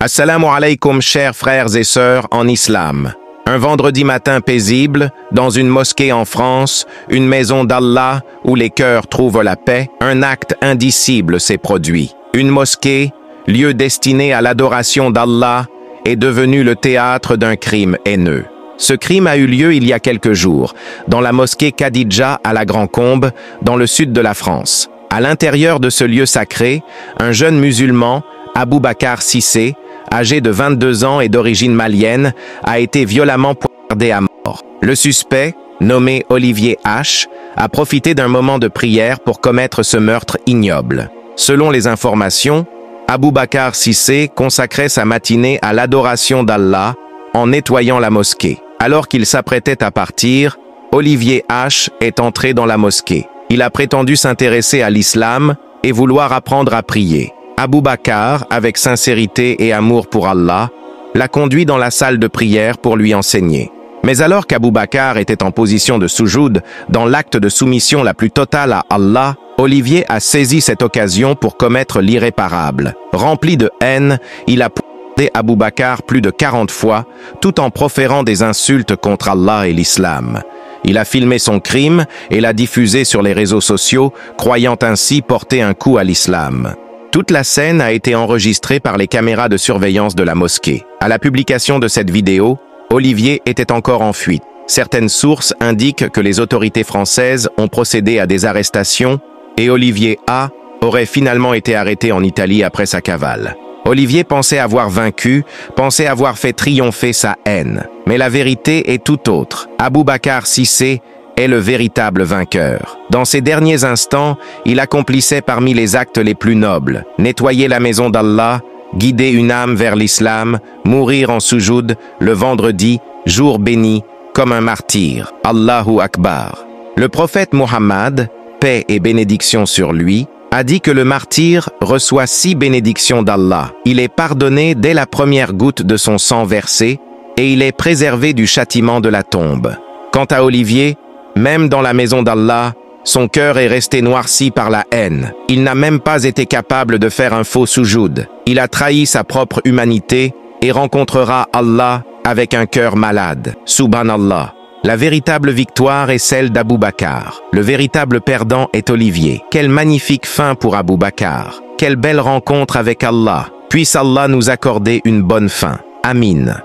Assalamu alaikum, chers frères et sœurs en islam. Un vendredi matin paisible, dans une mosquée en France, une maison d'Allah où les cœurs trouvent la paix, un acte indicible s'est produit. Une mosquée, lieu destiné à l'adoration d'Allah, est devenu le théâtre d'un crime haineux. Ce crime a eu lieu il y a quelques jours, dans la mosquée Khadija à la Grand-Combe, dans le sud de la France. À l'intérieur de ce lieu sacré, un jeune musulman, Abou Bakar Cissé, âgé de 22 ans et d'origine malienne, a été violemment poignardé à mort. Le suspect, nommé Olivier H., a profité d'un moment de prière pour commettre ce meurtre ignoble. Selon les informations, Abou Bakar Cissé consacrait sa matinée à l'adoration d'Allah en nettoyant la mosquée. Alors qu'il s'apprêtait à partir, Olivier H. est entré dans la mosquée. Il a prétendu s'intéresser à l'islam et vouloir apprendre à prier. Abou Bakar, avec sincérité et amour pour Allah, l'a conduit dans la salle de prière pour lui enseigner. Mais alors qu'Abou Bakar était en position de soujoud, dans l'acte de soumission la plus totale à Allah, Olivier a saisi cette occasion pour commettre l'irréparable. Rempli de haine, il a poignardé Abou Bakar plus de 40 fois, tout en proférant des insultes contre Allah et l'islam. Il a filmé son crime et l'a diffusé sur les réseaux sociaux, croyant ainsi porter un coup à l'islam. Toute la scène a été enregistrée par les caméras de surveillance de la mosquée. À la publication de cette vidéo, Olivier était encore en fuite. Certaines sources indiquent que les autorités françaises ont procédé à des arrestations et Olivier A. aurait finalement été arrêté en Italie après sa cavale. Olivier pensait avoir vaincu, pensait avoir fait triompher sa haine. Mais la vérité est tout autre. Abou Bakar Cissé est le véritable vainqueur. Dans ses derniers instants, il accomplissait parmi les actes les plus nobles: nettoyer la maison d'Allah, guider une âme vers l'islam, mourir en soujoud le vendredi, jour béni, comme un martyr. Allahu Akbar. Le prophète Mohammed, paix et bénédiction sur lui, a dit que le martyr reçoit 6 bénédictions d'Allah. Il est pardonné dès la première goutte de son sang versé et il est préservé du châtiment de la tombe. Quant à Olivier, même dans la maison d'Allah, son cœur est resté noirci par la haine. Il n'a même pas été capable de faire un faux soujoud. Il a trahi sa propre humanité et rencontrera Allah avec un cœur malade. Subhanallah. La véritable victoire est celle d'Abou Bakar. Le véritable perdant est Olivier. Quelle magnifique fin pour Abou Bakar. Quelle belle rencontre avec Allah. Puisse Allah nous accorder une bonne fin. Amin.